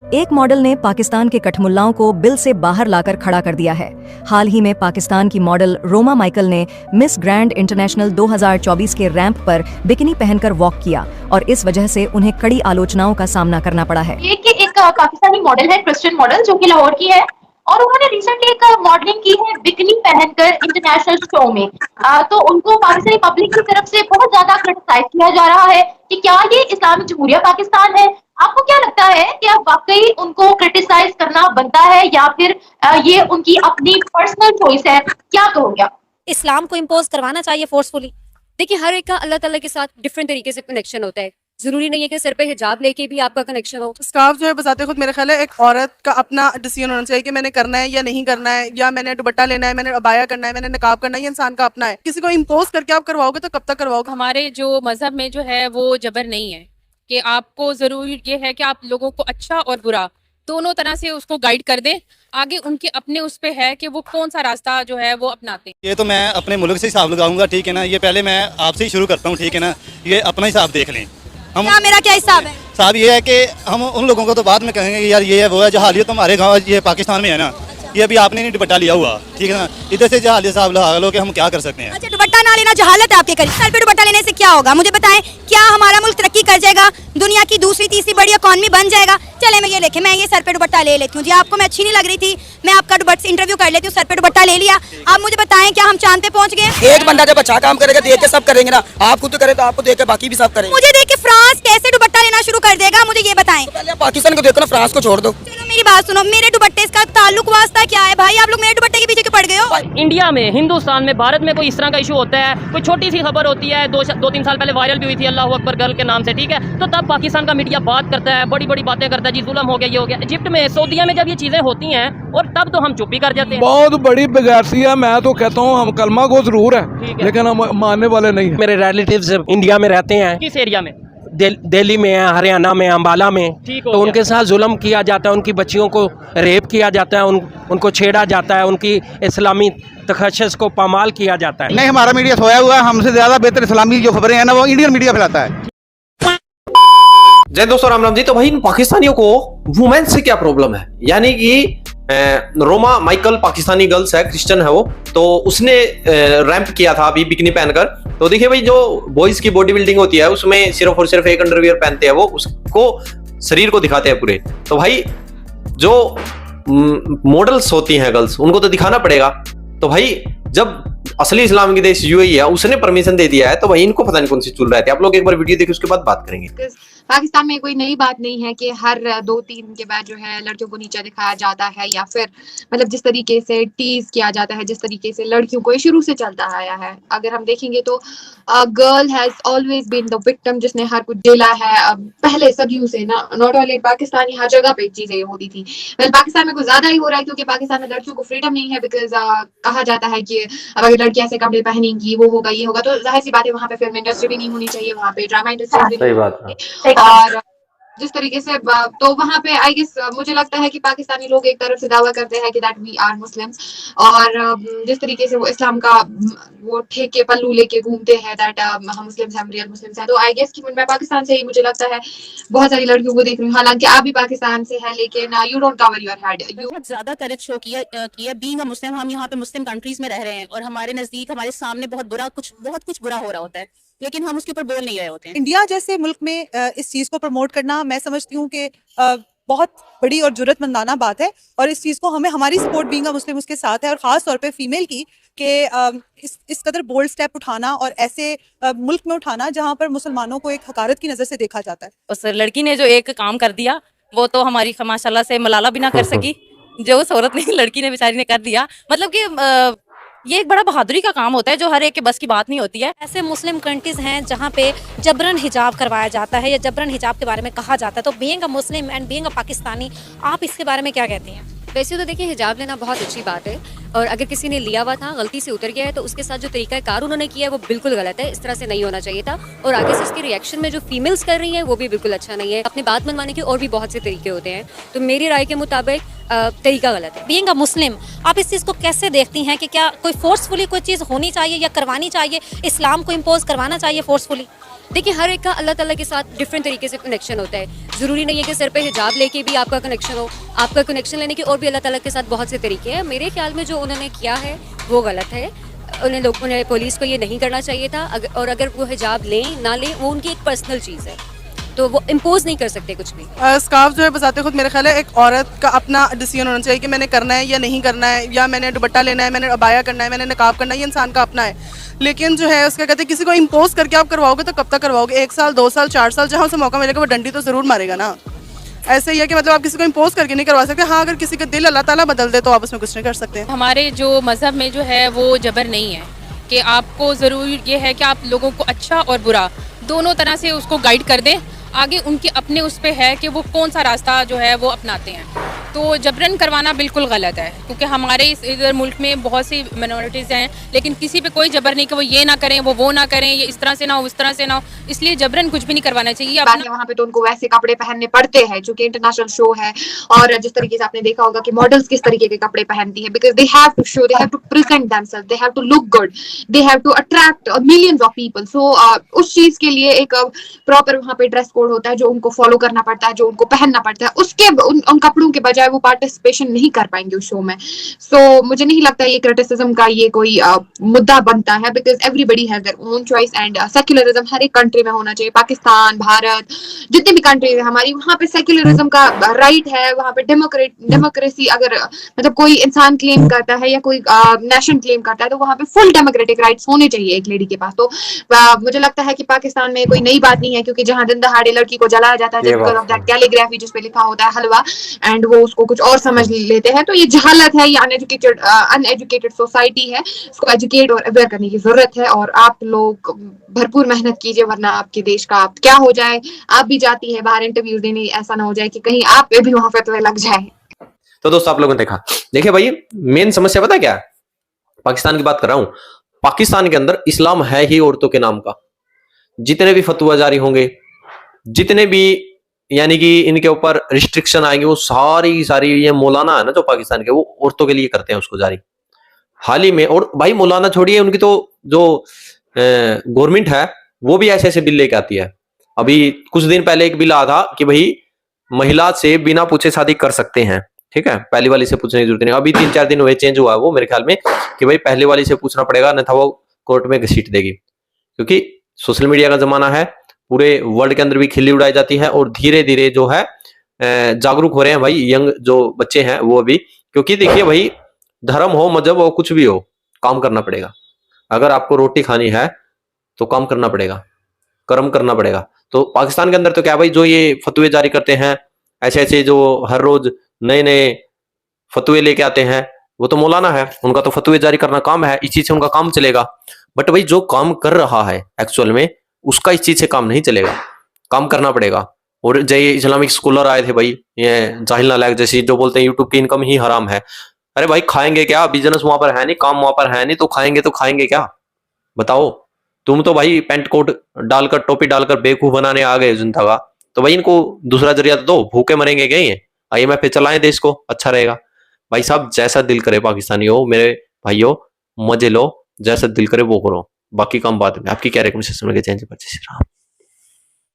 एक मॉडल ने पाकिस्तान के कठमुल्लाओं को बिल से बाहर लाकर खड़ा कर दिया है। हाल ही में पाकिस्तान की मॉडल रोमा माइकल ने मिस ग्रैंड इंटरनेशनल 2024 के रैंप पर बिकिनी पहनकर वॉक किया और इस वजह से उन्हें कड़ी आलोचनाओं का सामना करना पड़ा है। ये कि एक पाकिस्तानी मॉडल है, क्रिश्चियन मॉडल, जो कि लाहौर की है और उन्होंने रिसेंटली एक मॉडलिंग की है बिकिनी पहनकर इंटरनेशनल शो में। तो उनको पाकिस्तानी पब्लिक की तरफ से बहुत ज्यादा क्रिटिसाइज किया जा रहा है कि क्या ये इस्लामिक जमहूरिया पाकिस्तान है। आपको क्या लगता है कि अब वाकई उनको क्रिटिसाइज करना बनता है या फिर ये उनकी अपनी पर्सनल चॉइस है? क्या कहोगे आप? इस्लाम को इम्पोज करवाना चाहिए फोर्सफुली। देखिए, हर एक का अल्लाह ताला के साथ डिफरेंट तरीके से कनेक्शन होता है। जरूरी नहीं है कि सिर पे हिजाब लेके भी आपका कनेक्शन हो। स्कार्फ जो है बताते खुद मेरे ख्याल है एक औरत का अपना डिसीजन होना चाहिए कि मैंने करना है या नहीं करना है, या मैंने दुपट्टा लेना है, मैंने अबाया करना है, मैंने निकाब करना है, ये इंसान का अपना है। किसी को इम्पोज करके आप करवाओगे तो कब तक करवाओगे? हमारे जो मजहब में जो है वो जबर नहीं है कि आपको जरूरी ये है कि आप लोगों को अच्छा और बुरा दोनों तरह से उसको गाइड कर दें। आगे उनके अपने उस पे है कि वो कौन सा रास्ता जो है वो अपनाते हैं। ये तो मैं अपने मुल्क से हिसाब लगाऊंगा, ठीक है ना। ये पहले मैं आपसे ही शुरू करता हूँ, ठीक है ना। ये अपना हिसाब देख लें। मेरा क्या हिसाब है? साहब ये है कि हम उन लोगों को तो बाद में कहेंगे कि यार ये है वो है। जहालियत तो हमारे गाँव ये पाकिस्तान में है ना। ये अभी आपने नहीं दुपट्टा लिया हुआ, ठीक है ना। इधर से जहालियत साहब लगा लो कि हम क्या कर सकते हैं। अच्छा, दुपट्टा ना लेना जहालत है आपके करीब? सर पे दुपट्टा लेने से क्या होगा? मुझे बताएं, क्या हमारा मुल्क तरक्की कर जाएगा? दुनिया की दूसरी तीसरी बड़ी इकॉनमी बन जाएगा? चले मैं ये देखे, मैं ये सर पे दुपट्टा ले लेती हूँ जी। आपको मैं अच्छी नहीं लग रही थी, मैं आपका दुपट्टा से इंटरव्यू कर लेती हूँ। सर पे दुपट्टा ले लिया। आप मुझे बताएं, क्या हम चांद पे पहुँच गए? एक बंदा जब अच्छा काम करेगा देख के सब करेंगे ना। आप खुद करे तो आपको देख के बाकी भी सब करेंगे। मुझे देख के फ्रांस कैसे दुपट्टा लेना शुरू कर देगा? मुझे ये बताएं। तो पहले आप पाकिस्तान को देखो ना, फ्रांस को छोड़ दो। चलो मेरी बात सुनो, मेरे दुपट्टे का ताल्लुक वास्ता क्या है भाई? आप लोग मेरे दुपट्टे के पीछे क्यों पड़ गए हो? इंडिया में, हिंदुस्तान में, भारत में कोई इस तरह का इशू होता है, कोई छोटी सी खबर होती है, दो तीन साल पहले वायरल भी हुई थी अल्लाह अकबर गर्ल के नाम से, ठीक है। तो तब पाकिस्तान का मीडिया बात करता है, बड़ी बड़ी बातें करता है, जी जुल्म हो गया, ये हो गया। इजिप्ट में, सऊदीया में जब ये चीजें होती हैं और तब तो हम चुप ही कर जाते हैं। बहुत बड़ी बेगैरती है। मैं तो कहता हूँ हम कलमा को जरूर है, लेकिन हम मानने वाले नहीं है। मेरे रिलेटिव्स इंडिया में रहते हैं। किस एरिया में? दिल्ली में है, हरियाणा में, अम्बाला में। तो उनके साथ जुल्म किया जाता है, उनकी बच्चियों को रेप किया जाता है, उनको छेड़ा जाता है, उनकी इस्लामी तखशस को पामाल किया जाता है। नहीं, हमारा मीडिया सोया हुआ है। हमसे ज्यादा बेहतर इस्लामी जो खबरें हैं ना वो इंडियन मीडिया फैलाता है। जय दोस्तों, राम राम जी। तो भाई इन पाकिस्तानियों को वुमेन से क्या प्रॉब्लम है? यानी कि रोमा माइकल पाकिस्तानी गर्ल्स है, क्रिश्चियन है वो, तो उसने रैंप किया था अभी बिकिनी पहनकर। तो देखिए भाई, जो बॉयज की बॉडी बिल्डिंग होती है उसमें सिर्फ और सिर्फ एक अंडरवियर पहनते हैं, वो उसको शरीर को दिखाते हैं पूरे। तो भाई जो मॉडल्स होती हैं गर्ल्स, उनको तो दिखाना पड़ेगा। तो भाई जब असली इस्लामिक देश यूएई है, उसने परमिशन दे दिया है, तो भाई इनको पता नहीं कौन सी चुल रहा है। आप लोग एक बार वीडियो देखिए, उसके बाद बात करेंगे। पाकिस्तान में कोई नई बात नहीं है कि हर 2-3 के बाद जो है लड़कियों को नीचा दिखाया जाता है, या फिर मतलब जिस तरीके से टीज किया जाता है, जिस तरीके से लड़कियों को ये शुरू से चलता आया है। अगर हम देखेंगे तो girl has always been the victim, जिसने हर कुछ झेला है पहले सदियों से ना। नॉट ओनली पाकिस्तानी, हर जगह पे चीजें होती थी। पाकिस्तान में कुछ ज्यादा ही हो रहा है क्योंकि पाकिस्तान में लड़कियों को फ्रीडम नहीं है। बिकॉज कहा जाता है कि अब अगर लड़की ऐसे कपड़े पहनेंगी, वो होगा, ये होगा, तो जाहिर सी बात है वहाँ पे फिल्म इंडस्ट्री भी नहीं होनी चाहिए, वहाँ पे ड्रामा इंडस्ट्री भी नहीं होनी चाहिए। और जिस तरीके से तो वहाँ पे आई गेस मुझे लगता है कि पाकिस्तानी लोग एक तरफ से दावा करते हैं कि दैट वी आर मुस्लिम्स, और जिस तरीके से वो इस्लाम का वो ठेके पल्लू लेके घूमते हैं दैट हम मुस्लिम्स हैं, रियल मुस्लिम्स हैं। तो आई गेस कि मैं पाकिस्तान से ही मुझे लगता है बहुत सारी लड़कियों को देख रही हूँ, हालांकि आप भी पाकिस्तान से है, लेकिन you don't cover your head. बहुत ज्यादा करेक्ट शो किया बीइंग अ मुस्लिम। हम यहाँ पे मुस्लिम कंट्रीज में रह रहे हैं और हमारे नजदीक, हमारे सामने बहुत कुछ बुरा हो रहा होता है, लेकिन हम उसके ऊपर बोल नहीं रहे होते हैं। इंडिया जैसे मुल्क में इस चीज को प्रमोट करना, मैं समझती हूँ कि बहुत बड़ी और जरूरतमंदाना बात है, और इस चीज को हमें, हमारी सपोर्ट बीइंग अ मुस्लिम उसके साथ है, और खास तौर पे फीमेल की कि इस कदर बोल्ड स्टेप उठाना और ऐसे मुल्क में उठाना जहाँ पर मुसलमानों को एक हकारत की नजर से देखा जाता है। उस लड़की ने जो एक काम कर दिया वो तो हमारी माशाल्लाह से मलाला भी ना कर सकी। जो उस औरत ने, लड़की ने, बेचारी ने कर दिया। मतलब कि ये एक बड़ा बहादुरी का काम होता है जो हर एक के बस की बात नहीं होती है। ऐसे मुस्लिम कंट्रीज हैं जहाँ पे जबरन हिजाब करवाया जाता है या जबरन हिजाब के बारे में कहा जाता है। तो being a Muslim and being a Pakistani, आप इसके बारे में क्या कहती हैं? वैसे तो देखिए, हिजाब लेना बहुत अच्छी बात है, और अगर किसी ने लिया हुआ था, गलती से उतर गया है, तो उसके साथ जो तरीका कार उन्होंने किया है वो बिल्कुल गलत है। इस तरह से नहीं होना चाहिए था। और आगे से इसके रिएक्शन में जो फीमेल्स कर रही हैं वो भी बिल्कुल अच्छा नहीं है। अपनी बात मनवाने के और भी बहुत से तरीके होते हैं, तो मेरी राय के मुताबिक तरीका गलत है। बीइंग अ मुस्लिम, आप इस चीज़ को कैसे देखती हैं कि क्या कोई फोर्सफुली कोई चीज़ होनी चाहिए या करवानी चाहिए? इस्लाम को इम्पोज करवाना चाहिए फोर्सफुली? देखिए हर एक का अल्लाह ताला के साथ डिफरेंट तरीके से कनेक्शन होता है। ज़रूरी नहीं है कि सिर पे हिजाब लेके भी आपका कनेक्शन हो। आपका कनेक्शन लेने के और भी अल्लाह ताला के साथ बहुत से तरीके हैं। मेरे ख्याल में जो उन्होंने किया है वो गलत है। उन्हें पुलिस को ये नहीं करना चाहिए था। और अगर वो हिजाब लें ना लें वो उनकी एक पर्सनल चीज़ है, तो वो इम्पोज नहीं कर सकते कुछ भी। स्कार्फ जो है बजाते खुद मेरे ख्याल है एक औरत का अपना डिसीजन होना चाहिए कि मैंने करना है या नहीं करना है, या मैंने दुपट्टा लेना है, मैंने अबाया करना है, मैंने निकाब करना है, ये इंसान का अपना है। लेकिन जो है उसका कहते हैं किसी को इम्पोज करके आप करवाओगे तो कब तक करवाओगे? 1 साल 2 साल 4 साल जहाँ उसे मौका मिलेगा वो डंडी तो ज़रूर मारेगा ना। ऐसे ही है कि मतलब आप किसी को इम्पोज करके नहीं करवा सकते। हाँ, अगर किसी का दिल अल्लाह ताला बदल दे तो आप उसमें कुछ नहीं कर सकते। हमारे जो मज़हब में जो है वो जबर नहीं है कि आपको ज़रूर ये है कि आप लोगों को अच्छा और बुरा दोनों तरह से उसको गाइड कर दें। आगे उनके अपने उस पे है कि वो कौन सा रास्ता जो है वो अपनाते हैं। तो जबरन करवाना बिल्कुल गलत है, क्योंकि हमारे इधर मुल्क में बहुत सी मिनॉरिटीज़ हैं, लेकिन किसी पे कोई जबर नहीं कि वो ये ना करें, वो ना करें, ये इस तरह से ना हो, उस तरह से ना हो। इसलिए जबरन कुछ भी नहीं करवाना चाहिए। वहाँ पे तो उनको वैसे कपड़े पहनने पड़ते हैं क्योंकि इंटरनेशनल शो है। और जिस तरीके से आपने देखा होगा कि मॉडल्स किस तरीके के कपड़े पहनती है, because they have to show, they have to present themselves, they have to look good, they have to attract millions of people. So उस चीज के लिए एक प्रॉपर वहाँ पे ड्रेस कोड होता है जो उनको फॉलो करना पड़ता है, जो उनको पहनना पड़ता है। उसके उन कपड़ों के बजाय वो पार्टिसिपेशन नहीं कर पाएंगे उस शो में। सो मुझे नहीं लगता ये क्रिटिसिज्म का ये कोई मुद्दा बनता है, because everybody has their own choice and secularism हर एक कंट्री में होना चाहिए। पाकिस्तान, भारत, जितनी भी कंट्रीज है हमारी, वहाँ पे सेक्युलरिज्म का राइट है। वहाँ पे डेमोक्रेसी अगर मतलब कोई इंसान क्लेम करता है या कोई नेशन क्लेम करता है तो वहाँ पे फुल डेमोक्रेटिक राइट्स होने चाहिए एक लेडी के पास। तो मुझे लगता है कि पाकिस्तान में कोई नई बात नहीं है, क्योंकि जहाँ दिन दहाड़े लड़की को जलाया जाता है बिकॉज ऑफ दैट कैलीग्राफी जिसपे लिखा होता है हलवा, एंड वो उसको कुछ और समझ लेते हैं। तो ये जहालत है, ये अनएजुकेटेड सोसाइटी है। इसको एजुकेट और अवेयर करने की जरूरत है। और आप लोग भरपूर मेहनत कीजिए, वरना आपके देश का आप क्या हो जाए। आप भी जाती है बाहर इंटरव्यूज देने, ऐसा ना हो जाए कि कहीं आप पे भी वहां फतवे लग जाए। तो दोस्तों आप लोगों ने देखा, देखिए भाई मेन समस्या पता क्या है? पाकिस्तान की बात कर रहा हूं। पाकिस्तान के अंदर इस्लाम है ही औरतों के नाम का। जितने भी फतवा जारी होंगे, जितने भी यानी कि इनके ऊपर रिस्ट्रिक्शन आएंगे, वो सारी ये मौलाना है ना जो पाकिस्तान के, वो औरतों के लिए करते हैं उसको जारी हाल ही में। और भाई मौलाना छोड़िए, उनकी तो जो गवर्नमेंट है वो भी ऐसे बिल लेके आती है। अभी कुछ दिन पहले एक बिल आया था कि भाई महिला से बिना पूछे शादी कर सकते हैं, ठीक है, पहली वाली से पूछने की जरूरत नहीं। अभी 3-4 दिन हुए चेंज हुआ है वो मेरे ख्याल में कि भाई पहले वाली से पूछना पड़ेगा, अन्यथा वो कोर्ट में घसीट देगी। क्योंकि सोशल मीडिया का जमाना है, पूरे वर्ल्ड के अंदर भी खिल्ली उड़ाई जाती है और धीरे धीरे जो है जागरूक हो रहे हैं भाई यंग जो बच्चे हैं वो भी। क्योंकि देखिए भाई धर्म हो, मजहब हो, कुछ भी हो, काम करना पड़ेगा। अगर आपको रोटी खानी है तो काम करना पड़ेगा, कर्म करना पड़ेगा। तो पाकिस्तान के अंदर तो क्या भाई जो ये फतवे जारी करते हैं, ऐसे जो हर रोज नए नए फतवे लेके आते हैं, वो तो मौलाना है, उनका तो फतवे जारी करना काम है, इस चीज से उनका काम चलेगा। बट भाई जो काम कर रहा है एक्चुअल में, उसका इस चीज से काम नहीं चलेगा, काम करना पड़ेगा। और जो ये इस्लामिक स्कॉलर आए थे भाई, ये जाहिल नालायक जैसी, जो बोलते हैं यूट्यूब की इनकम ही हराम है। अरे भाई खाएंगे क्या? बिजनेस वहां पर है नहीं, काम वहां पर है नहीं, तो खाएंगे क्या? बताओ। तुम तो भाई पेंट कोट डालकर, टोपी डालकर बेवकूफ बनाने आ गए जनता का। तो भाई इनको दूसरा जरिया तो दो, भूखे मरेंगे क्या ये? IMF पे चलाएं देश को, अच्छा रहेगा। भाई साहब जैसा दिल करे पाकिस्तानियों, मेरे भाइयों, मजे लो, जैसा दिल करे वो करो, बाकी काम बाद में। आपकी क्या रिकमेंडेशन चेंज?